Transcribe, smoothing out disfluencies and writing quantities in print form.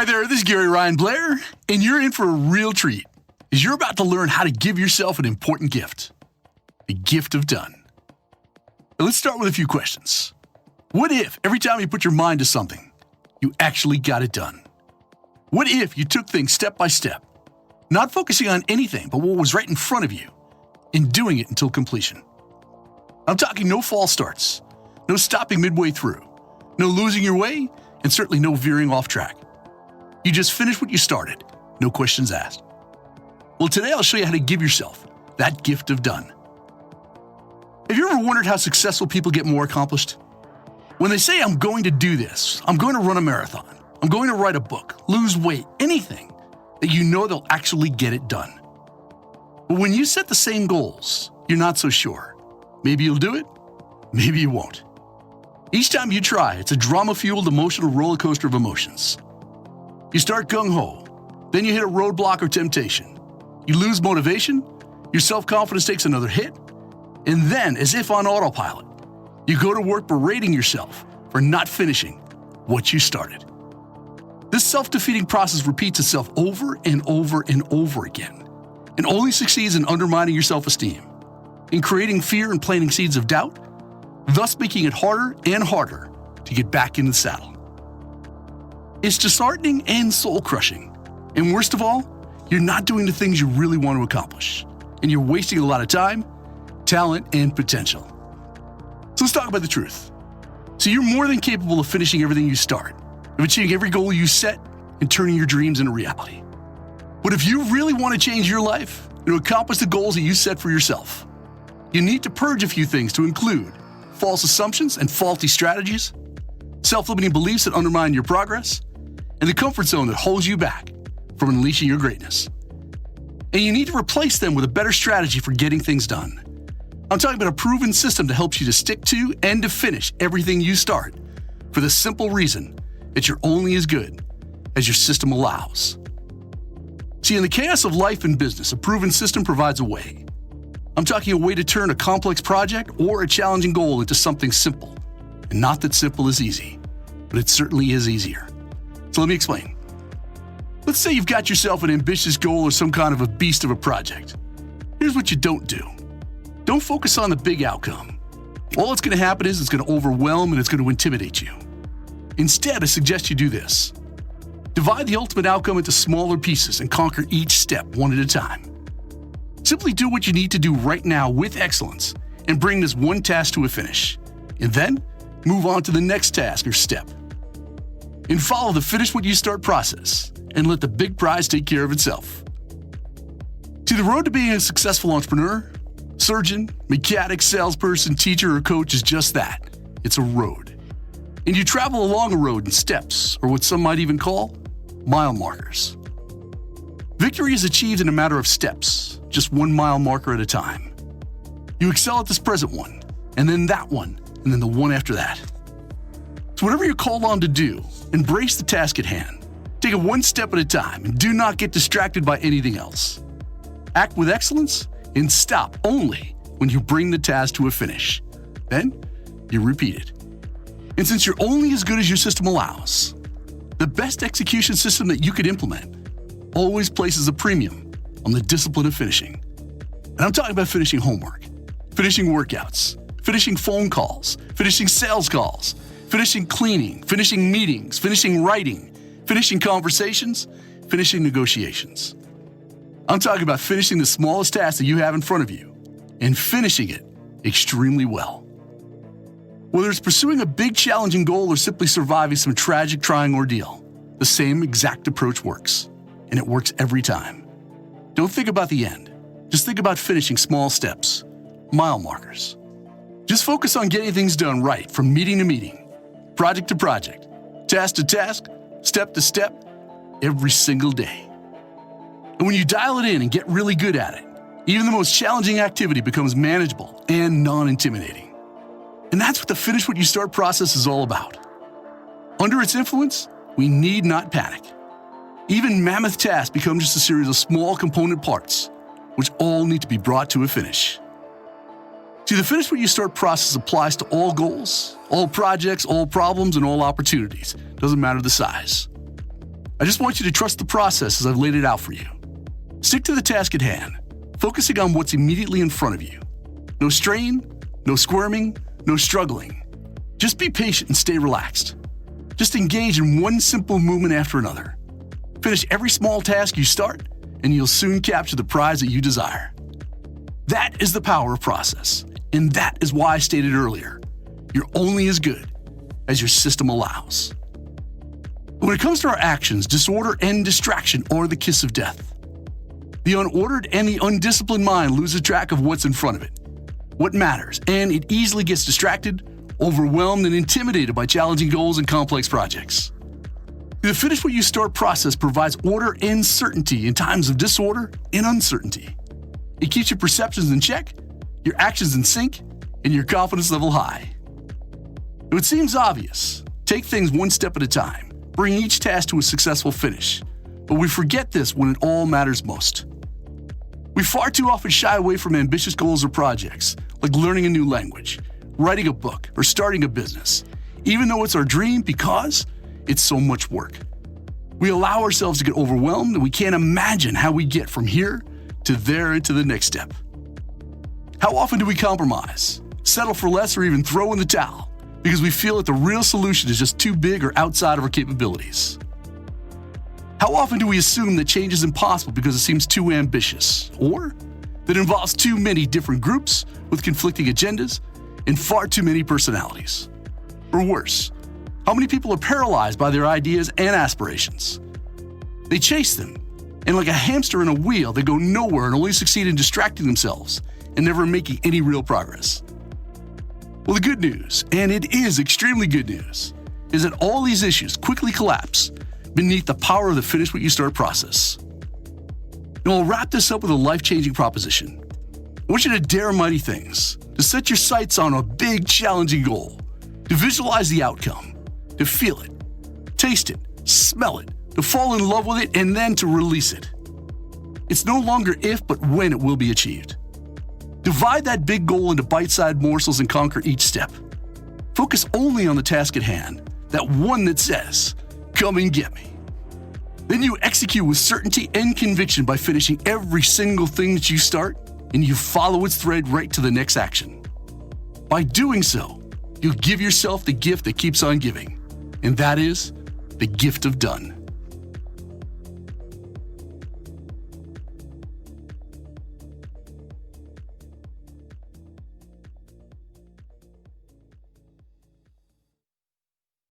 Hi there, this is Gary Ryan Blair, and you're in for a real treat, as you're about to learn how to give yourself an important gift. The gift of done. Now let's start with a few questions. What if every time you put your mind to something, you actually got it done? What if you took things step by step, not focusing on anything but what was right in front of you, and doing it until completion? I'm talking no false starts, no stopping midway through, no losing your way, and certainly no veering off track. You just finish what you started, no questions asked. Well, today I'll show you how to give yourself that gift of done. Have you ever wondered how successful people get more accomplished? When they say, I'm going to do this, I'm going to run a marathon, I'm going to write a book, lose weight, anything, that you know they'll actually get it done. But when you set the same goals, you're not so sure. Maybe you'll do it, maybe you won't. Each time you try, it's a drama-fueled emotional roller coaster of emotions. You start gung-ho, then you hit a roadblock or temptation. You lose motivation, your self-confidence takes another hit, and then, as if on autopilot, you go to work berating yourself for not finishing what you started. This self-defeating process repeats itself over and over and over again, and only succeeds in undermining your self-esteem, in creating fear and planting seeds of doubt, thus making it harder and harder to get back in the saddle. It's disheartening and soul-crushing, and worst of all, you're not doing the things you really want to accomplish, and you're wasting a lot of time, talent, and potential. So let's talk about the truth. So you're more than capable of finishing everything you start, of achieving every goal you set, and turning your dreams into reality. But if you really want to change your life and to accomplish the goals that you set for yourself, you need to purge a few things to include false assumptions and faulty strategies, self-limiting beliefs that undermine your progress, and the comfort zone that holds you back from unleashing your greatness. And you need to replace them with a better strategy for getting things done. I'm talking about a proven system that helps you to stick to and to finish everything you start, for the simple reason that you're only as good as your system allows. See, in the chaos of life and business, a proven system provides a way. I'm talking a way to turn a complex project or a challenging goal into something simple. And not that simple is easy, but it certainly is easier. So let me explain. Let's say you've got yourself an ambitious goal or some kind of a beast of a project. Here's what you don't do. Don't focus on the big outcome. All that's going to happen is it's going to overwhelm and it's going to intimidate you. Instead, I suggest you do this. Divide the ultimate outcome into smaller pieces and conquer each step one at a time. Simply do what you need to do right now with excellence and bring this one task to a finish. And then, move on to the next task or step. And follow the finish what you start process and let the big prize take care of itself. See, the road to being a successful entrepreneur, surgeon, mechanic, salesperson, teacher, or coach is just that. It's a road. And you travel along a road in steps, or what some might even call mile markers. Victory is achieved in a matter of steps, just 1 mile marker at a time. You excel at this present one, and then that one, and then the one after that. So whatever you're called on to do, embrace the task at hand. Take it one step at a time, and do not get distracted by anything else. Act with excellence, and stop only when you bring the task to a finish. Then, you repeat it. And since you're only as good as your system allows, the best execution system that you could implement always places a premium on the discipline of finishing. And I'm talking about finishing homework, finishing workouts, finishing phone calls, finishing sales calls, finishing cleaning, finishing meetings, finishing writing, finishing conversations, finishing negotiations. I'm talking about finishing the smallest task that you have in front of you and finishing it extremely well. Whether it's pursuing a big challenging goal or simply surviving some tragic trying ordeal, the same exact approach works, and it works every time. Don't think about the end. Just think about finishing small steps, mile markers. Just focus on getting things done right from meeting to meeting, project to project, task to task, step to step, every single day. And when you dial it in and get really good at it, even the most challenging activity becomes manageable and non-intimidating. And that's what the finish what you start process is all about. Under its influence, we need not panic. Even mammoth tasks become just a series of small component parts, which all need to be brought to a finish. See, the finish what you start process applies to all goals, all projects, all problems, and all opportunities. Doesn't matter the size. I just want you to trust the process as I've laid it out for you. Stick to the task at hand, focusing on what's immediately in front of you. No strain, no squirming, no struggling. Just be patient and stay relaxed. Just engage in one simple movement after another. Finish every small task you start, and you'll soon capture the prize that you desire. That is the power of process, and that is why I stated earlier, you're only as good as your system allows. When it comes to our actions, disorder and distraction are the kiss of death. The unordered and the undisciplined mind loses track of what's in front of it, what matters, and it easily gets distracted, overwhelmed, and intimidated by challenging goals and complex projects. The finish what you start process provides order and certainty in times of disorder and uncertainty. It keeps your perceptions in check, your actions in sync, and your confidence level high. It seems obvious. Take things one step at a time, bring each task to a successful finish. But we forget this when it all matters most. We far too often shy away from ambitious goals or projects, like learning a new language, writing a book, or starting a business, even though it's our dream because it's so much work. We allow ourselves to get overwhelmed and we can't imagine how we get from here to there and to the next step. How often do we compromise, settle for less, or even throw in the towel because we feel that the real solution is just too big or outside of our capabilities? How often do we assume that change is impossible because it seems too ambitious, or that it involves too many different groups with conflicting agendas and far too many personalities? Or worse, how many people are paralyzed by their ideas and aspirations? They chase them, and like a hamster in a wheel, they go nowhere and only succeed in distracting themselves and never making any real progress. Well, the good news, and it is extremely good news, is that all these issues quickly collapse beneath the power of the finish what you start process. Now, I'll wrap this up with a life-changing proposition. I want you to dare mighty things, to set your sights on a big, challenging goal, to visualize the outcome, to feel it, taste it, smell it, to fall in love with it, and then to release it. It's no longer if, but when it will be achieved. Divide that big goal into bite-sized morsels and conquer each step. Focus only on the task at hand, that one that says, "Come and get me." Then you execute with certainty and conviction by finishing every single thing that you start, and you follow its thread right to the next action. By doing so, you give yourself the gift that keeps on giving, and that is the gift of done.